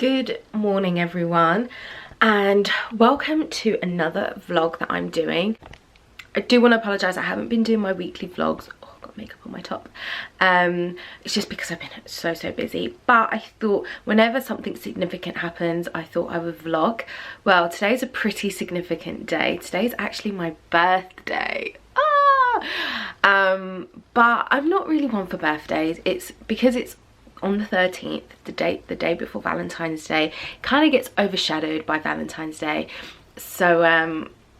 Good morning everyone, and welcome to another vlog that I'm doing. I do want to apologise, I haven't been doing my weekly vlogs. Oh, I've got makeup on my top. It's just because I've been so busy, but I thought whenever something significant happens, I thought I would vlog. Well, today's a pretty significant day. Today's actually my birthday. But I'm not really one for birthdays. It's because it's on the 13th, the day before Valentine's Day. Kind of gets overshadowed by Valentine's Day, so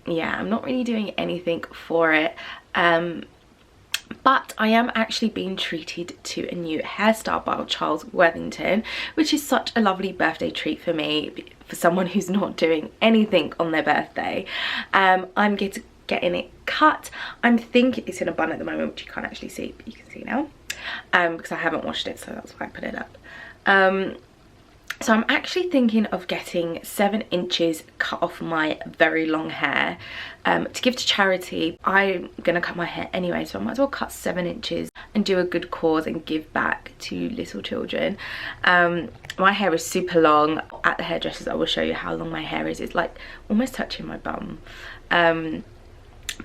yeah, I'm not really doing anything for it, but I am actually being treated to a new hairstyle by Charles Worthington, which is such a lovely birthday treat for me, for someone who's not doing anything on their birthday. I'm getting it cut. I'm thinking it's in a bun at the moment, which you can't actually see, but you can see now. Because I haven't washed it, so that's why I put it up. So I'm actually thinking of getting 7 inches cut off my very long hair to give to charity. I'm gonna cut my hair anyway, so I might as well cut 7 inches and do a good cause and give back to little children. My hair is super long. At the hairdressers I will show you how long my hair is. It's like almost touching my bum.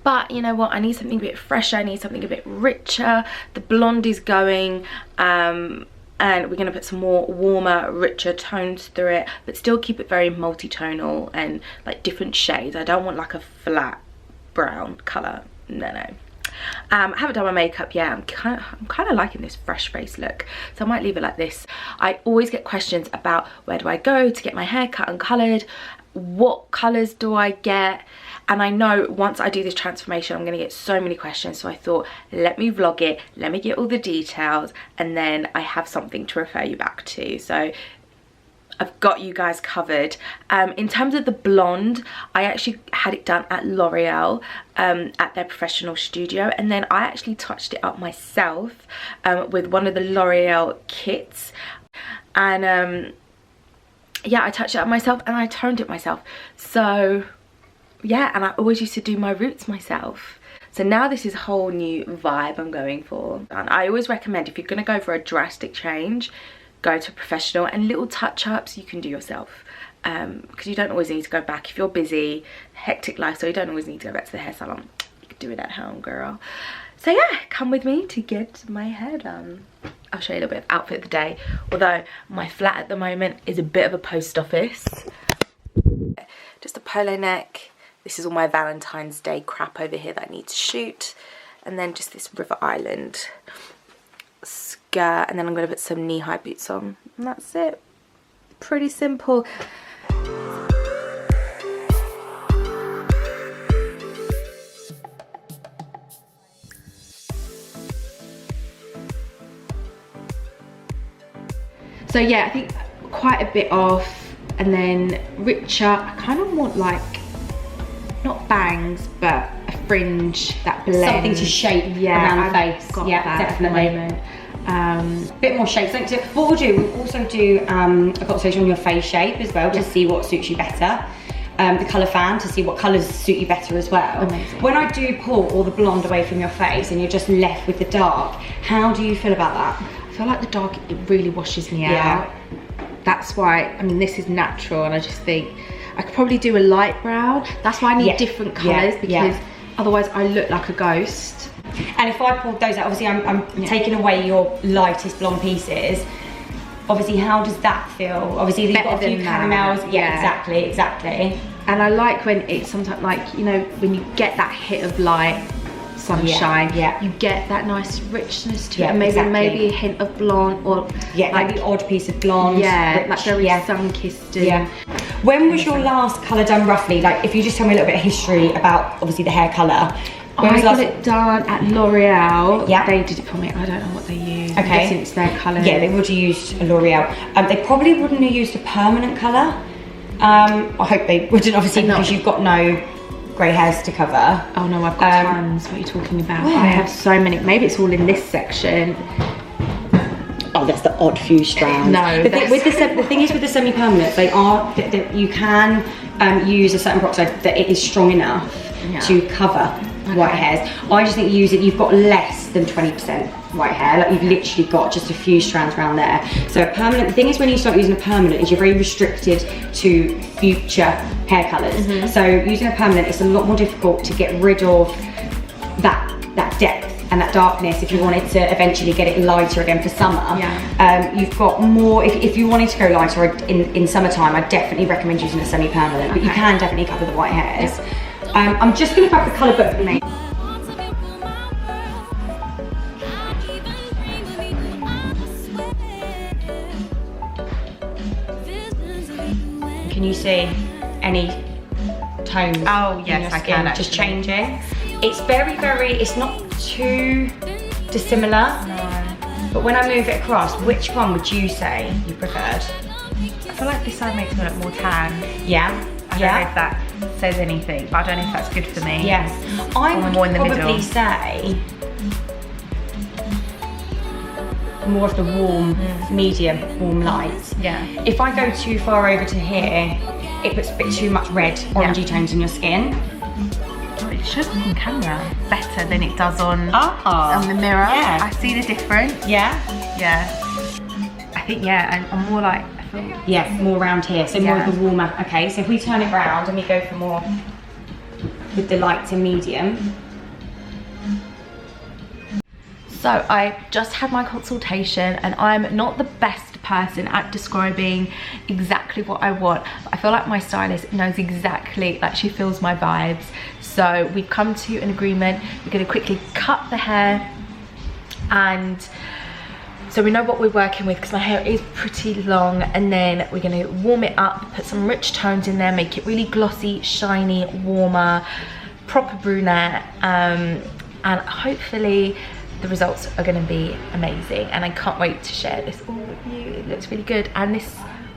But you know what, I need something a bit fresher, I need something a bit richer. The blonde is going, and we're going to put some more warmer, richer tones through it, but still keep it very multi-tonal and like different shades. I don't want like a flat brown colour, no. I haven't done my makeup yet. I'm kind of liking this fresh face look, so I might leave it like this. I always get questions about where do I go to get my hair cut and coloured, what colours do I get, and I know once I do this transformation I'm going to get so many questions, so I thought let me vlog it, let me get all the details, and then I have something to refer you back to. So I've got you guys covered. In terms of the blonde, I actually had it done at L'Oreal at their professional studio, and then I actually touched it up myself with one of the L'Oreal kits, and yeah, I touched it up myself and I toned it myself. So yeah, and I always used to do my roots myself. So now this is a whole new vibe I'm going for. And I always recommend, if you're going to go for a drastic change, go to a professional, and little touch-ups you can do yourself, because you don't always need to go back. If you're busy, hectic life, so you don't always need to go back to the hair salon. You can do it at home, girl. So yeah, come with me to get my hair done. I'll show you a little bit of outfit of the day, although my flat at the moment is a bit of a post office. Just a polo neck. This is all my Valentine's Day crap over here that I need to shoot, and then just this River Island skirt, and then I'm going to put some knee-high boots on, and that's it. Pretty simple. So yeah, I think quite a bit off, and then richer. I kind of want like, not bangs, but a fringe that blends. Something to shape around the face. Yeah, definitely. A bit more shape. So what we'll do, we'll also do a consultation on your face shape as well, to see what suits you better. The colour fan, to see what colours suit you better as well. Amazing. When I do pull all the blonde away from your face and you're just left with the dark, how do you feel about that? I feel like the dark, it really washes me out. That's why, I mean, this is natural, and I just think I could probably do a light brown. That's why I need different colours, because otherwise I look like a ghost. And if I pulled those out, obviously I'm taking away your lightest blonde pieces. Obviously, how does that feel? Obviously, you've got a few caramels. Yeah, exactly. And I like when it's sometimes like, you know, when you get that hit of light, sunshine, you get that nice richness to it, and maybe a hint of blonde, or like maybe odd piece of blonde, rich, like very sun-kissed. When was your last colour done roughly? Like, if you just tell me a little bit of history about obviously the hair colour. I got it done at L'Oreal. They did it for me. I don't know what they used. Okay, since their colour. Yeah, they would have used a L'Oreal. They probably wouldn't have used a permanent colour. I hope they wouldn't, obviously, because you've got no grey hairs to cover. Oh no, I've got tons. What are you talking about? Where? I have so many. Maybe it's all in this section. Oh, that's the odd few strands. No, the thing is with the semi-permanent, you can use a certain peroxide that it is strong enough to cover white hairs. I just think you've got less than 20% white hair, like you've literally got just a few strands around there. So a permanent, the thing is when you start using a permanent is you're very restricted to future hair colours. So using a permanent, it's a lot more difficult to get rid of that depth and that darkness if you wanted to eventually get it lighter again for summer. You've got more, if you wanted to go lighter in summertime, I definitely recommend using a semi-permanent, but you can definitely cover the white hairs. I'm just going to grab the colour book for me. Can you see any tones? Oh yes, I can. Just changing. It's it's not too dissimilar. No. But when I move it across, which one would you say you preferred? I feel like this side makes me look more tan. Yeah. I don't know if that says anything, but I don't know if that's good for me. Yes. I would more in the probably middle. say more of the warm, medium, warm light. Yeah. If I go too far over to here, it puts a bit too much red, orangey tones in your skin. Oh, it shows on camera better than it does on the mirror. Yeah. I see the difference. Yeah. Yeah. I think I'm more like. Yeah, more around here, so more of the warmer. Okay, so if we turn it round and we go for more with the light to medium. So I just had my consultation and I'm not the best person at describing exactly what I want, but I feel like my stylist knows exactly, like she feels my vibes. So we've come to an agreement. We're going to quickly cut the hair, and so we know what we're working with because my hair is pretty long, and then we're going to warm it up, put some rich tones in there, make it really glossy, shiny, warmer, proper brunette, and hopefully the results are going to be amazing, and I can't wait to share this all with you. It looks really good, and this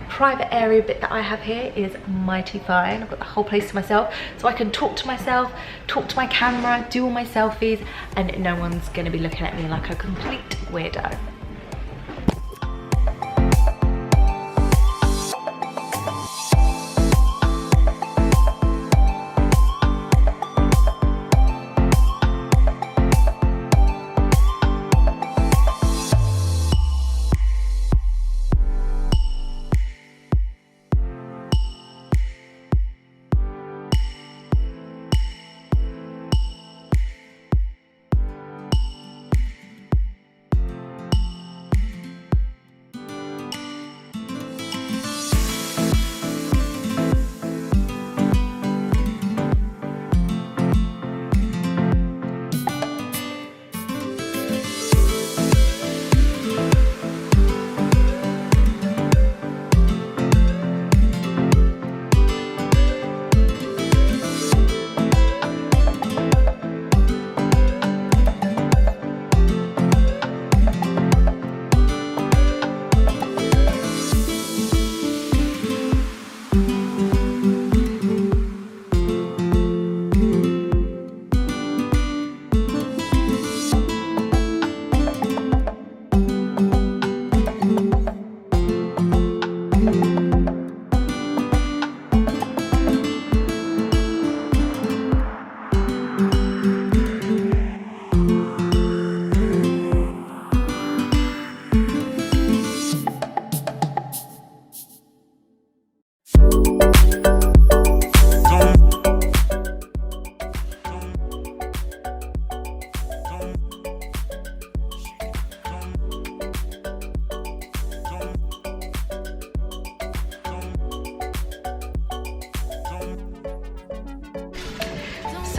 private area bit that I have here is mighty fine. I've got the whole place to myself, so I can talk to myself, talk to my camera, do all my selfies, and no one's going to be looking at me like a complete weirdo.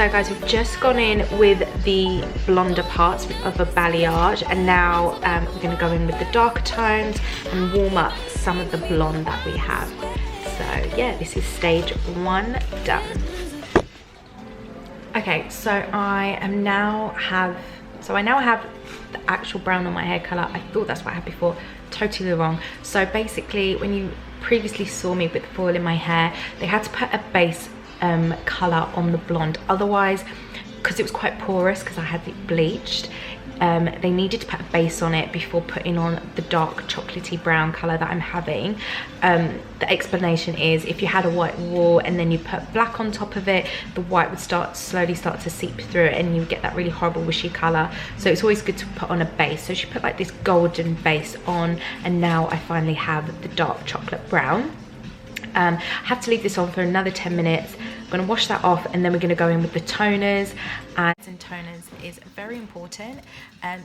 So guys, we've just gone in with the blonder parts of a balayage, and now we're going to go in with the darker tones and warm up some of the blonde that we have. So yeah, this is stage 1 done. Okay, so I now have the actual brown on my hair color. I thought that's what I had before, totally wrong. So basically, when you previously saw me with foil in my hair, they had to put a base color on the blonde, otherwise, because it was quite porous because I had it bleached, they needed to put a base on it before putting on the dark chocolatey brown colour that I'm having. The explanation is if you had a white wall and then you put black on top of it, the white would slowly start to seep through it and you get that really horrible wishy colour. So it's always good to put on a base. So she put like this golden base on, and now I finally have the dark chocolate brown. I have to leave this on for another 10 minutes. I'm going to wash that off, and then we're going to go in with the toners. And toners is very important.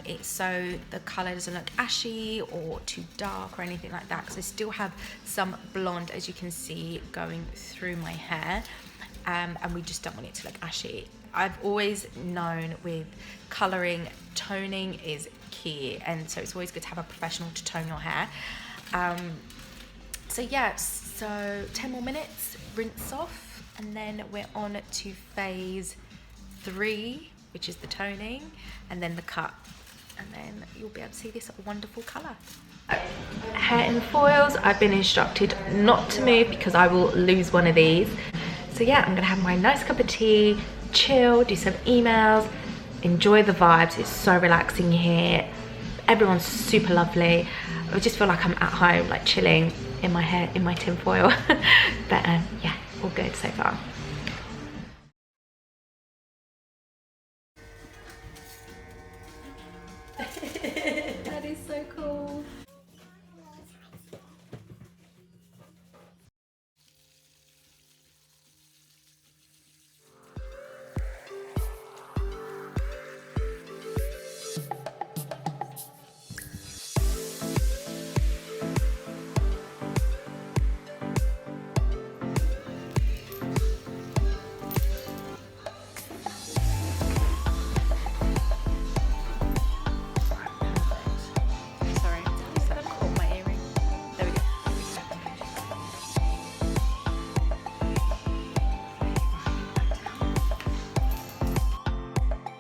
It's so the colour doesn't look ashy or too dark or anything like that, because I still have some blonde, as you can see, going through my hair, and we just don't want it to look ashy. I've always known with colouring, toning is key, and so it's always good to have a professional to tone your hair. So yeah, so 10 more minutes, rinse off, and then we're on to phase 3, which is the toning, and then the cut, and then you'll be able to see this wonderful colour. Hair in foils, I've been instructed not to move because I will lose one of these. So yeah, I'm gonna have my nice cup of tea, chill, do some emails, enjoy the vibes. It's so relaxing here. Everyone's super lovely. I just feel like I'm at home, like chilling in my hair, in my tin foil. But yeah, all good so far. That is so cool.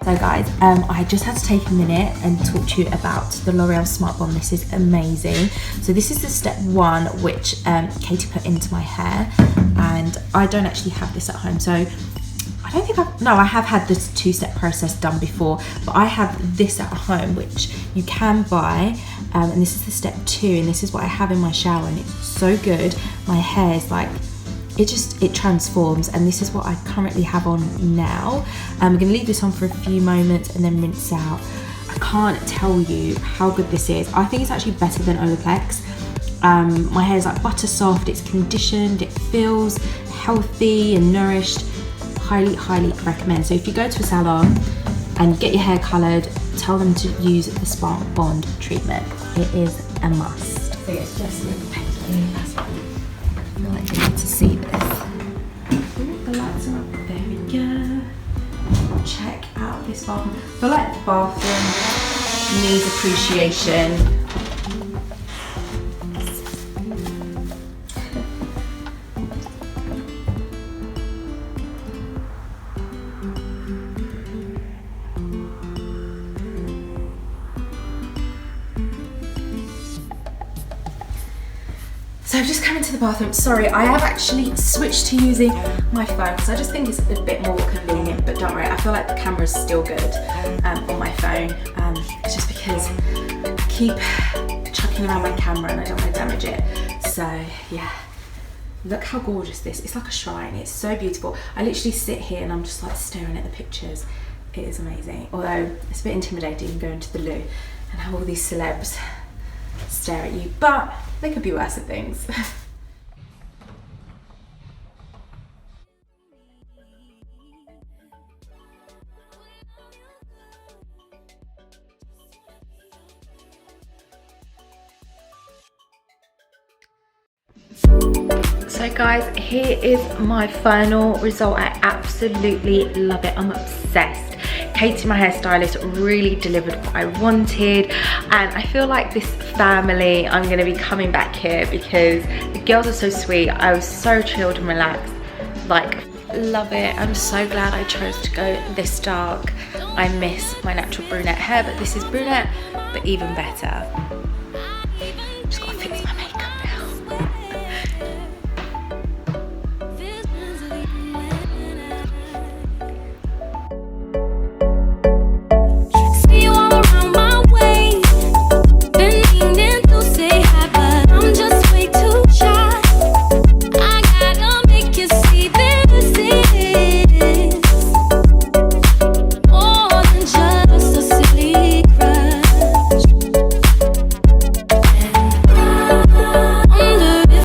So guys, I just had to take a minute and talk to you about the L'Oreal Smart Bond. This is amazing. So this is the step 1 which Katie put into my hair, and I don't actually have this at home. So I don't think I have had this 2-step process done before, but I have this at home which you can buy, and this is the step 2, and this is what I have in my shower, and it's so good. My hair is like, it transforms, and this is what I currently have on now. I'm going to leave this on for a few moments and then rinse out. I can't tell you how good this is. I think it's actually better than Olaplex. My hair is like butter soft, it's conditioned, it feels healthy and nourished. Highly, highly recommend. So if you go to a salon and get your hair coloured, tell them to use the Smart Bond treatment. It is a must. So it's just a little painting. I feel like you need to see this. Ooh, the lights are up. There we go. Check out this bathroom. I feel like the bathroom needs appreciation. So I've just come into the bathroom. Sorry, I have actually switched to using my phone because I just think it's a bit more convenient, but don't worry, I feel like the camera's still good on my phone. It's just because I keep chucking around my camera and I don't want to damage it. So yeah, look how gorgeous this is. It's like a shrine. It's so beautiful. I literally sit here and I'm just like staring at the pictures. It is amazing. Although it's a bit intimidating going to the loo and have all these celebs stare at you, but they could be worse at things. So guys, here is my final result. I absolutely love it. I'm obsessed. Katie, my hairstylist, really delivered what I wanted, and I feel like this family, I'm going to be coming back here because the girls are so sweet. I was so chilled and relaxed, like, love it. I'm so glad I chose to go this dark. I miss my natural brunette hair, but this is brunette, but even better.